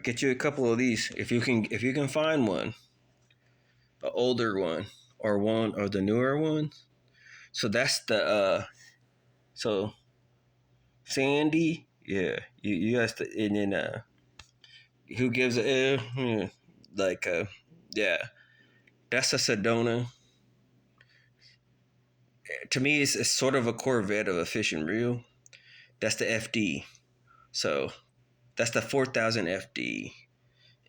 Get you a couple of these if you can find one, an older one or the newer one. So that's the so Sandy, yeah, you guys, and then who gives a like yeah, that's a Sedona. To me, it's sort of a Corvette of a fishing reel. That's the FD. So that's the 4000 FD.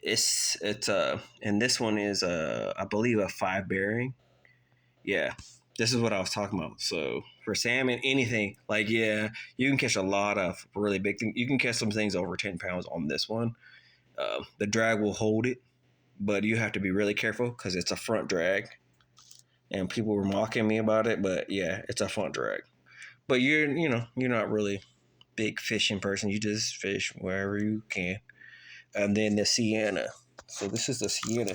It's and this one is I believe a 5 bearing. Yeah, this is what I was talking about. So for salmon, anything like, yeah, you can catch a lot of really big things. You can catch some things over 10 pounds on this one. The drag will hold it, but you have to be really careful because it's a front drag. And people were mocking me about it, but yeah, it's a front drag. But you're not really big fishing person. You just fish wherever you can. And then the Sienna. So this is the Sienna.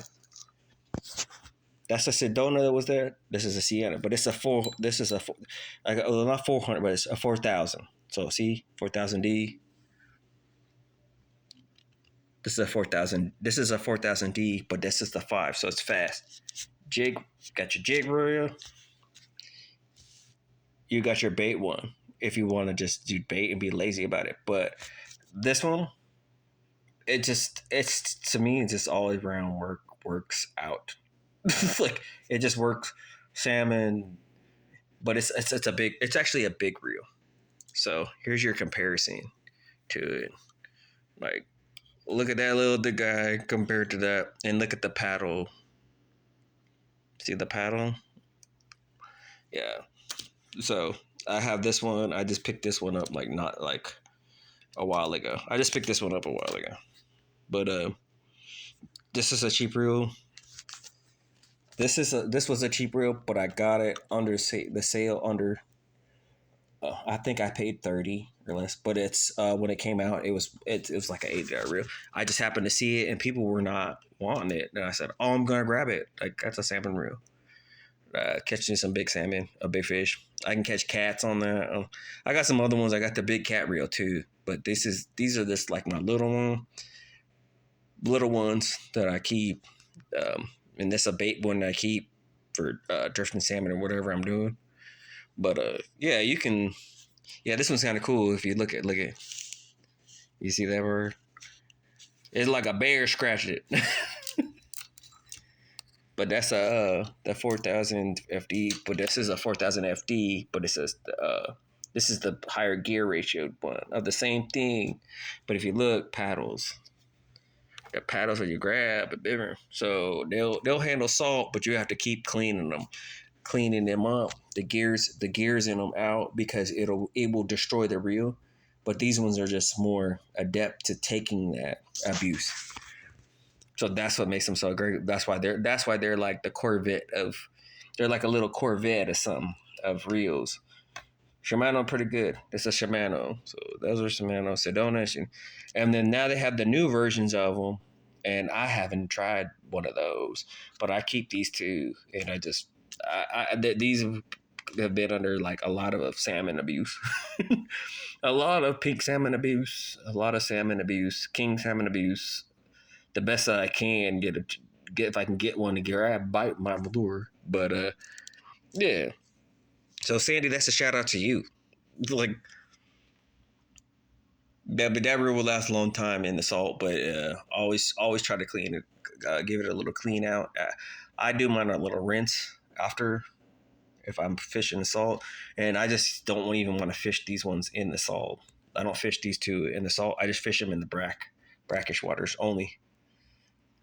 That's a Sedona that was there. This is a Sienna, but it's a four. This is a four, like, well, not 400, but it's a 4000. So see, 4000D. This is a 4000. This is a 4000D, but this is the 5, so it's fast. Jig, got your jig reel. You got your bait one. If you want to just do bait and be lazy about it, but this one, it's to me, it's just all around works out. Like it just works. Salmon, but it's a big. It's actually a big reel. So here's your comparison to it. Like, look at that little the guy compared to that, and look at the paddle. See the paddle? Yeah. So I have this one. I just picked this one up like not like a while ago. I just picked this one up a while ago. But this is a cheap reel. This was a cheap reel, but I got it under the sale under. I think I paid 30 or less, but it's when it came out, it was like an $8 reel. I just happened to see it, and people were not wanting it, and I said, "Oh, I'm gonna grab it. Like that's a salmon reel. Catching some big salmon, a big fish. I can catch cats on that. I got some other ones. I got the big cat reel too, but these are just like my little ones that I keep, and this a bait one I keep for drifting salmon or whatever I'm doing. But yeah, you can. Yeah, this one's kind of cool if you look at. You see that word? It's like a bear scratched it. But that's a the 4000 FD. But this is a 4000 FD. But it says this is the higher gear ratio one of the same thing. But if you look, paddles. The paddles that you grab are bigger, so they'll handle salt, but you have to keep cleaning them up. The gears in them out because it will destroy the reel. But these ones are just more adept to taking that abuse. So that's what makes them so great. That's why they're like the Corvette of. They're like a little Corvette or something of reels. Shimano pretty good. It's a Shimano. So those are Shimano Sedona, and then now they have the new versions of them, and I haven't tried one of those, but I keep these two, and these have been under like a lot of salmon abuse, a lot of pink salmon abuse, a lot of salmon abuse, king salmon abuse. The best that I can get if I can get one to grab bite my lure, but yeah. So Sandy, that's a shout out to you. Like that reel will last a long time in the salt, but always try to clean it, give it a little clean out. I do mine a little rinse after if I'm fishing the salt, and I just don't even want to fish these ones in the salt. I don't fish these two in the salt. I just fish them in the brackish waters only.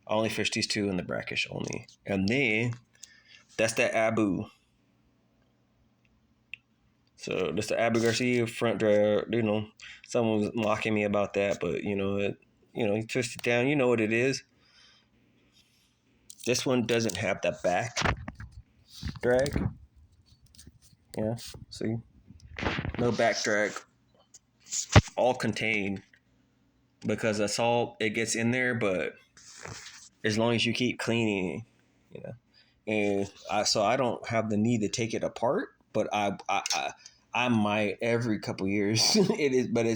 I only fish these two in the brackish only, and then that's the Abu. So that's the Abu Garcia front drag. Someone was mocking me about that, but you twist it down. You know what it is. This one doesn't have the back drag. Yeah, see, no back drag. All contained because the salt it gets in there, but as long as you keep cleaning, you know, so I don't have the need to take it apart, but I might every couple years. It is, but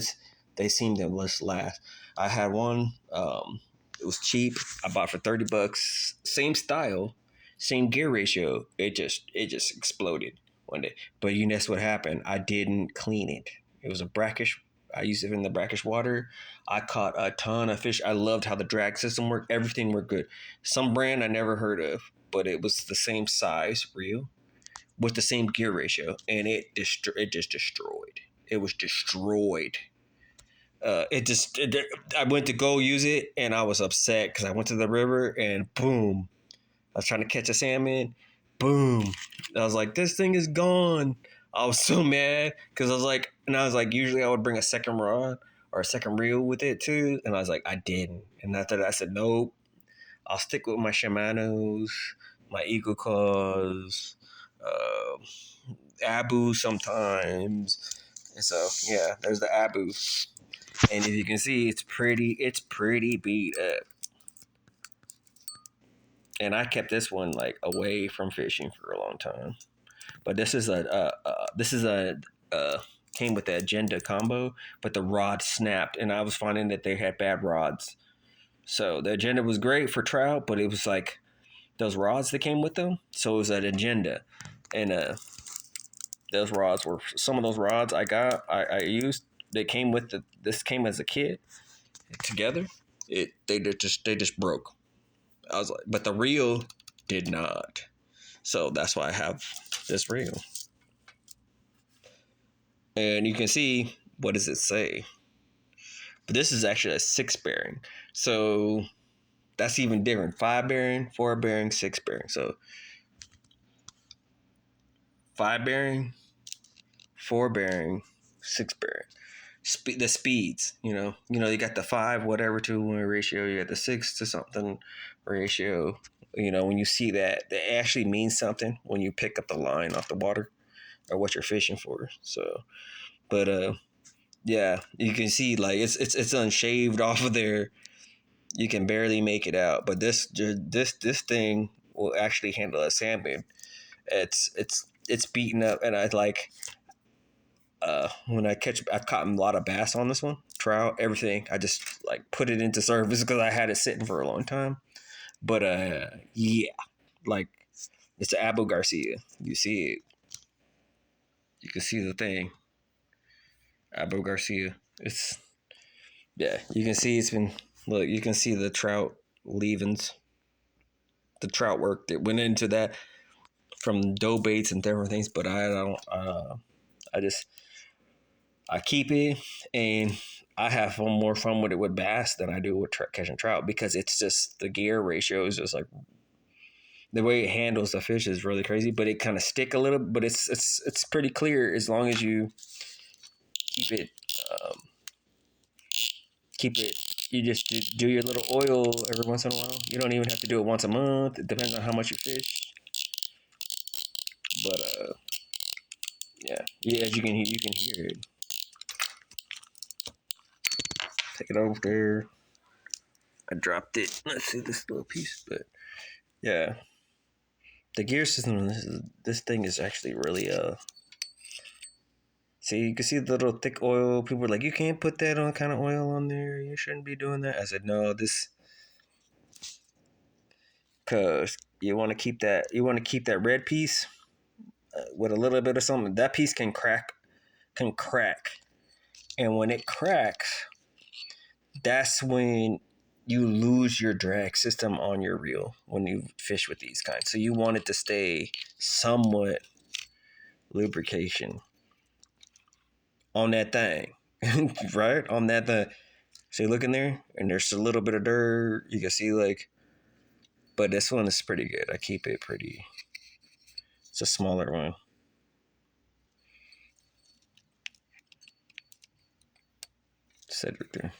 They seem to last. I had one. It was cheap. I bought for $30. Same style, same gear ratio. It just exploded one day. But you guess what happened? I didn't clean it. It was a brackish. I used it in the brackish water. I caught a ton of fish. I loved how the drag system worked. Everything worked good. Some brand I never heard of, but it was the same size reel with the same gear ratio, and it just destroyed. It was destroyed. I went to go use it, and I was upset because I went to the river, and boom, I was trying to catch a salmon, boom, I was like, this thing is gone. I was so mad because I was like, usually I would bring a second rod or a second reel with it too, and I was like, I didn't, and after that I said, nope, I'll stick with my Shimano's, my Eagle Claws, uh, Abu sometimes, and so yeah, there's the Abu. And if you can see, it's pretty beat up. And I kept this one like away from fishing for a long time. But this is a came with the agenda combo, but the rod snapped, and I was finding that they had bad rods. So the agenda was great for trout, but it was like those rods that came with them. So it was an agenda, and those rods were some of those rods I used. They came with this came as a kit together. They just broke. I was like, but the reel did not. So that's why I have this reel. And you can see, what does it say? But this is actually a 6 bearing. So that's even different. 5 bearing, 4 bearing, 6 bearing. So 5 bearing, 4 bearing, 6 bearing. The speeds, you got the 5 whatever to 1 ratio, you got the 6 to something ratio. When you see that, it actually means something when you pick up the line off the water or what you're fishing for. So, but yeah, you can see like it's unshaved off of there. You can barely make it out. But this thing will actually handle a salmon. It's beaten up, and I like when I've caught a lot of bass on this one, trout, everything. I just like put it into service because I had it sitting for a long time. But yeah, like it's Abu Garcia. You see it. You can see the thing. Abu Garcia. It's Yeah. You can see it's been look. You can see the trout leavings, the trout work that went into that from dough baits and different things. But I don't. I just I keep it, and I have more fun with it with bass than I do with catching trout because it's just the gear ratio is just like the way it handles the fish is really crazy. But it kind of stick a little. But it's pretty clear as long as you keep it. Um, Keep it. You just do your little oil every once in a while. You don't even have to do it once a month. It depends on how much you fish. But yeah, yeah. As you can hear it. Take it over there. I dropped it. Let's see this little piece, but yeah, the gear system. This thing is actually really See, you can see the little thick oil. People were like, you can't put that on kind of oil on there. You shouldn't be doing that. I said, no, this because you want to keep that. You want to keep that red piece with a little bit of something. That piece can crack. Can crack, and when it cracks, that's when you lose your drag system on your reel when you fish with these kinds. So you want it to stay somewhat lubrication on that thing, right? On that thing. So you look in there, and there's a little bit of dirt. You can see but this one is pretty good. I keep it pretty. It's a smaller one. Set it there.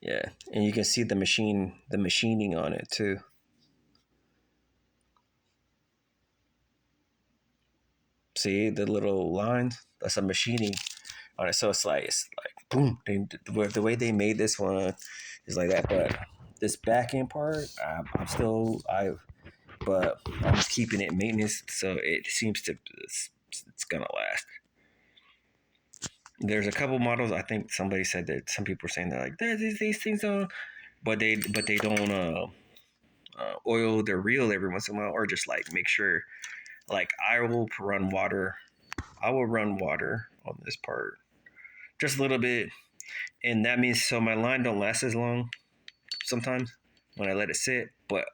Yeah, and you can see the machining on it too. See the little lines? That's a machining on it. So it's like boom. The way they made this one is like that. But this back end part, but I'm keeping it maintenance, so it seems to it's gonna last. There's a couple models. I think somebody said that some people were saying that like these things don't, but they don't oil their reel every once in a while, or just like make sure. Like I will run water. I will run water on this part just a little bit, and that means so my line don't last as long sometimes when I let it sit. But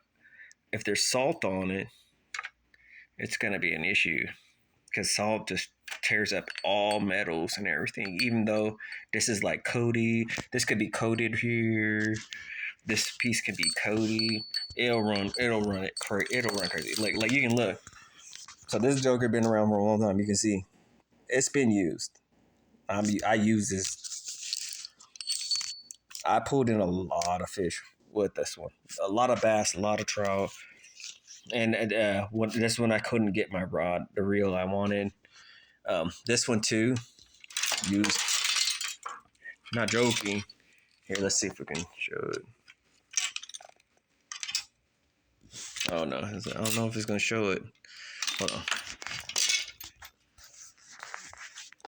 if there's salt on it, it's gonna be an issue because salt just tears up all metals and everything. Even though this is like coated, this could be coated here. This piece could be coated. It'll run crazy. Like you can look. So this Joker been around for a long time. You can see it's been used. I use this. I pulled in a lot of fish with this one. A lot of bass, a lot of trout, and this one I couldn't get my rod, the reel I wanted. This one too, used. Not joking. Here, let's see if we can show it. Oh no, I don't know if it's gonna show it. Hold on.